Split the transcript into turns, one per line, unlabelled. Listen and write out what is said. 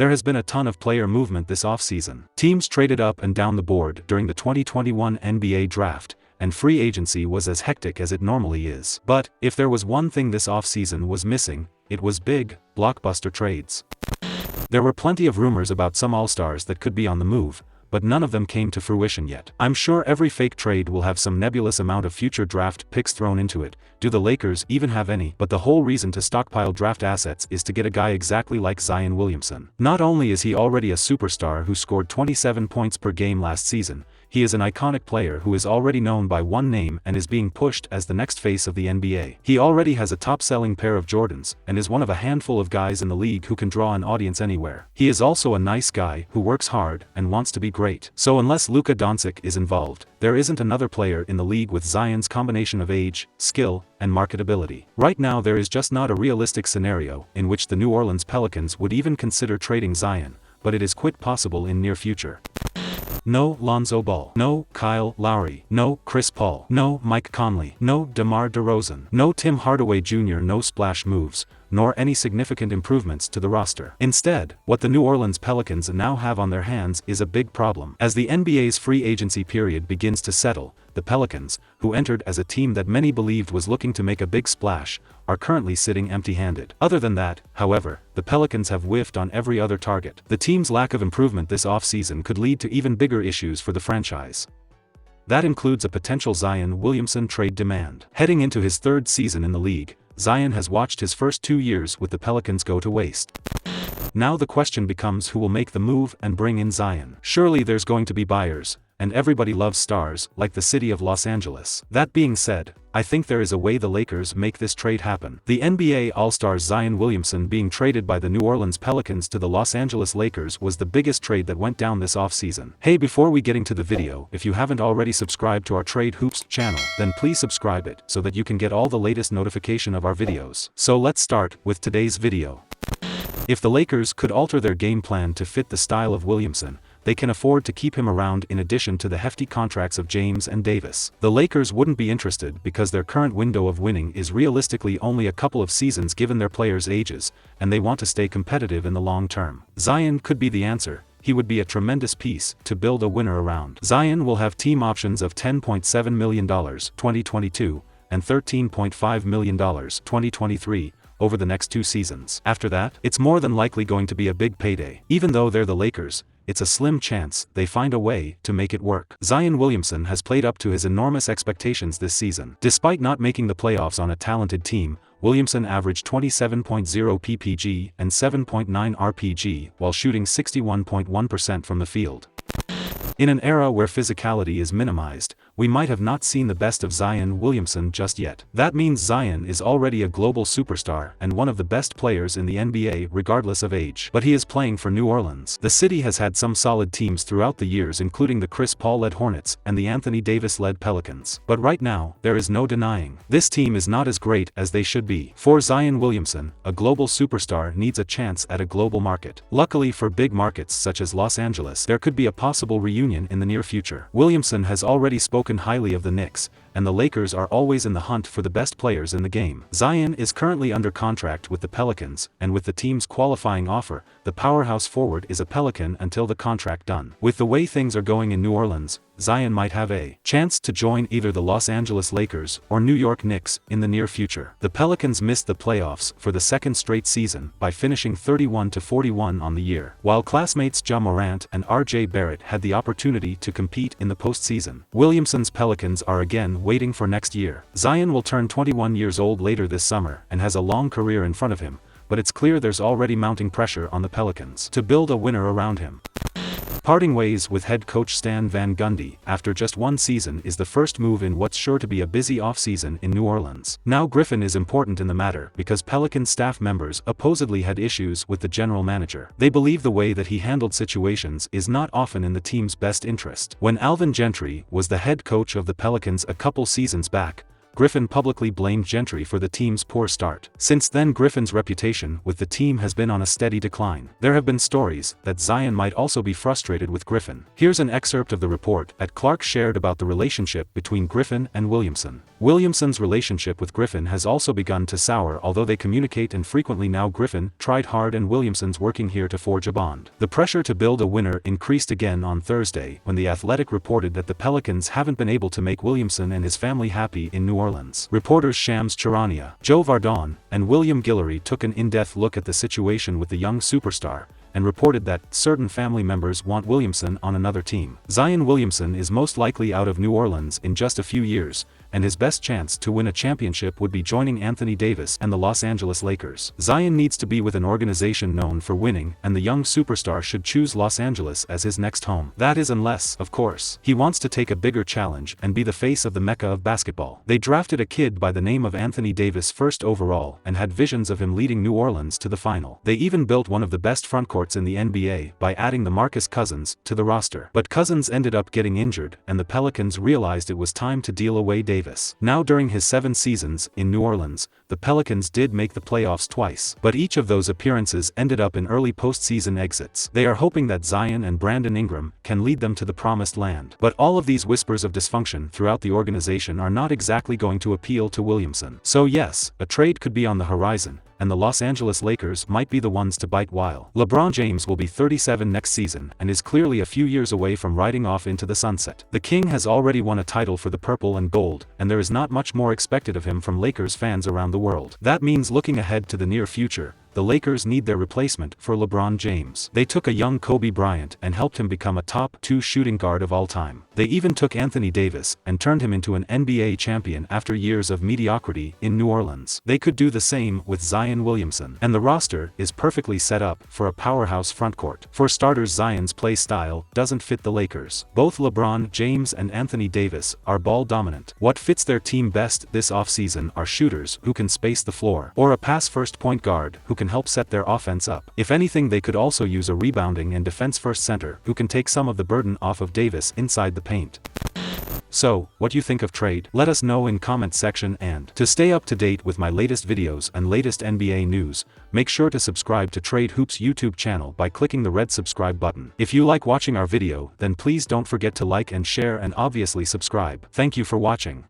There has been a ton of player movement this offseason. Teams traded up and down the board during the 2021 NBA draft, and free agency was as hectic as it normally is. But, if there was one thing this offseason was missing, it was big, blockbuster trades. There were plenty of rumors about some all-stars that could be on the move, but none of them came to fruition yet. I'm sure every fake trade will have some nebulous amount of future draft picks thrown into it. Do the Lakers even have any? But the whole reason to stockpile draft assets is to get a guy exactly like Zion Williamson. Not only is he already a superstar who scored 27 points per game last season, he is an iconic player who is already known by one name and is being pushed as the next face of the NBA. He already has a top-selling pair of Jordans, and is one of a handful of guys in the league who can draw an audience anywhere. He is also a nice guy who works hard and wants to be great. So unless Luka Doncic is involved, there isn't another player in the league with Zion's combination of age, skill, and marketability. Right now there is just not a realistic scenario in which the New Orleans Pelicans would even consider trading Zion, but it is quite possible in near future. No Lonzo Ball. No Kyle Lowry. No Chris Paul. No Mike Conley. No DeMar DeRozan. No Tim Hardaway Jr. No splash moves, nor any significant improvements to the roster. Instead, what the New Orleans Pelicans now have on their hands is a big problem. As the NBA's free agency period begins to settle, the Pelicans, who entered as a team that many believed was looking to make a big splash, are currently sitting empty-handed. Other than that, however, the Pelicans have whiffed on every other target. The team's lack of improvement this offseason could lead to even bigger issues for the franchise. That includes a potential Zion Williamson trade demand. Heading into his third season in the league, Zion has watched his first 2 years with the Pelicans go to waste. Now the question becomes who will make the move and bring in Zion. Surely there's going to be buyers, and everybody loves stars, like the city of Los Angeles. That being said, I think there is a way the Lakers make this trade happen. The NBA All-Star Zion Williamson being traded by the New Orleans Pelicans to the Los Angeles Lakers was the biggest trade that went down this offseason. Hey, before we get into the video, if you haven't already subscribed to our Trade Hoops channel, then please subscribe it so that you can get all the latest notification of our videos. So let's start with today's video. If the Lakers could alter their game plan to fit the style of Williamson, they can afford to keep him around in addition to the hefty contracts of James and Davis. The Lakers wouldn't be interested because their current window of winning is realistically only a couple of seasons given their players' ages, and they want to stay competitive in the long term. Zion could be the answer. He would be a tremendous piece to build a winner around. Zion will have team options of $10.7 million 2022 and $13.5 million 2023 over the next 2 seasons. After that, it's more than likely going to be a big payday. Even though they're the Lakers, it's a slim chance they find a way to make it work. Zion Williamson has played up to his enormous expectations this season. Despite not making the playoffs on a talented team, Williamson averaged 27.0 ppg and 7.9 rpg while shooting 61.1% from the field. In an era where physicality is minimized, we might have not seen the best of Zion Williamson just yet. That means Zion is already a global superstar and one of the best players in the NBA regardless of age. But he is playing for New Orleans. The city has had some solid teams throughout the years, including the Chris Paul-led Hornets and the Anthony Davis-led Pelicans. But right now, there is no denying, this team is not as great as they should be. For Zion Williamson, a global superstar needs a chance at a global market. Luckily for big markets such as Los Angeles, there could be a possible reunion in the near future. Williamson has already spoken highly of the Knicks, and the Lakers are always in the hunt for the best players in the game. Zion is currently under contract with the Pelicans, and with the team's qualifying offer, the powerhouse forward is a Pelican until the contract done. With the way things are going in New Orleans, Zion might have a chance to join either the Los Angeles Lakers or New York Knicks in the near future. The Pelicans missed the playoffs for the second straight season by finishing 31-41 on the year, while classmates Ja Morant and RJ Barrett had the opportunity to compete in the postseason. Williamson's Pelicans are again waiting for next year. Zion will turn 21 years old later this summer and has a long career in front of him, but it's clear there's already mounting pressure on the Pelicans to build a winner around him. Parting ways with head coach Stan Van Gundy after just 1 season is the first move in what's sure to be a busy offseason in New Orleans. Now Griffin is important in the matter because Pelican staff members supposedly had issues with the general manager. They believe the way that he handled situations is not often in the team's best interest. When Alvin Gentry was the head coach of the Pelicans a couple seasons back, Griffin publicly blamed Gentry for the team's poor start. Since then, Griffin's reputation with the team has been on a steady decline. There have been stories that Zion might also be frustrated with Griffin. Here's an excerpt of the report that Clark shared about the relationship between Griffin and Williamson. Williamson's relationship with Griffin has also begun to sour, although they communicate infrequently now. Griffin tried hard and Williamson's working here to forge a bond. The pressure to build a winner increased again on Thursday when The Athletic reported that the Pelicans haven't been able to make Williamson and his family happy in New Orleans. Reporters Shams Charania, Joe Vardon, and William Guillory took an in-depth look at the situation with the young superstar, and reported that certain family members want Williamson on another team. Zion Williamson is most likely out of New Orleans in just a few years, and his best chance to win a championship would be joining Anthony Davis and the Los Angeles Lakers. Zion needs to be with an organization known for winning, and the young superstar should choose Los Angeles as his next home. That is unless, of course, he wants to take a bigger challenge and be the face of the mecca of basketball. They drafted a kid by the name of Anthony Davis first overall and had visions of him leading New Orleans to the final. They even built one of the best frontcourts in the NBA by adding the Marcus Cousins to the roster. But Cousins ended up getting injured, and the Pelicans realized it was time to deal away Davis. Now, during his 7 seasons in New Orleans, the Pelicans did make the playoffs twice, but each of those appearances ended up in early postseason exits. They are hoping that Zion and Brandon Ingram can lead them to the promised land. But all of these whispers of dysfunction throughout the organization are not exactly going to appeal to Williamson. So yes, a trade could be on the horizon, and the Los Angeles Lakers might be the ones to bite. While LeBron James will be 37 next season and is clearly a few years away from riding off into the sunset. The King has already won a title for the purple and gold, and there is not much more expected of him from Lakers fans around the world. That means looking ahead to the near future, the Lakers need their replacement for LeBron James. They took a young Kobe Bryant and helped him become a top 2 shooting guard of all time. They even took Anthony Davis and turned him into an NBA champion after years of mediocrity in New Orleans. They could do the same with Zion Williamson. And the roster is perfectly set up for a powerhouse frontcourt. For starters, Zion's play style doesn't fit the Lakers. Both LeBron James and Anthony Davis are ball dominant. What fits their team best this offseason are shooters who can space the floor, or a pass-first point guard who can help set their offense up. If anything, they could also use a rebounding and defense-first center who can take some of the burden off of Davis inside the paint. So, what do you think of trade? Let us know in comment section, and to stay up to date with my latest videos and latest NBA news, make sure to subscribe to Trade Hoops YouTube channel by clicking the red subscribe button. If you like watching our video, then please don't forget to like and share and obviously subscribe. Thank you for watching.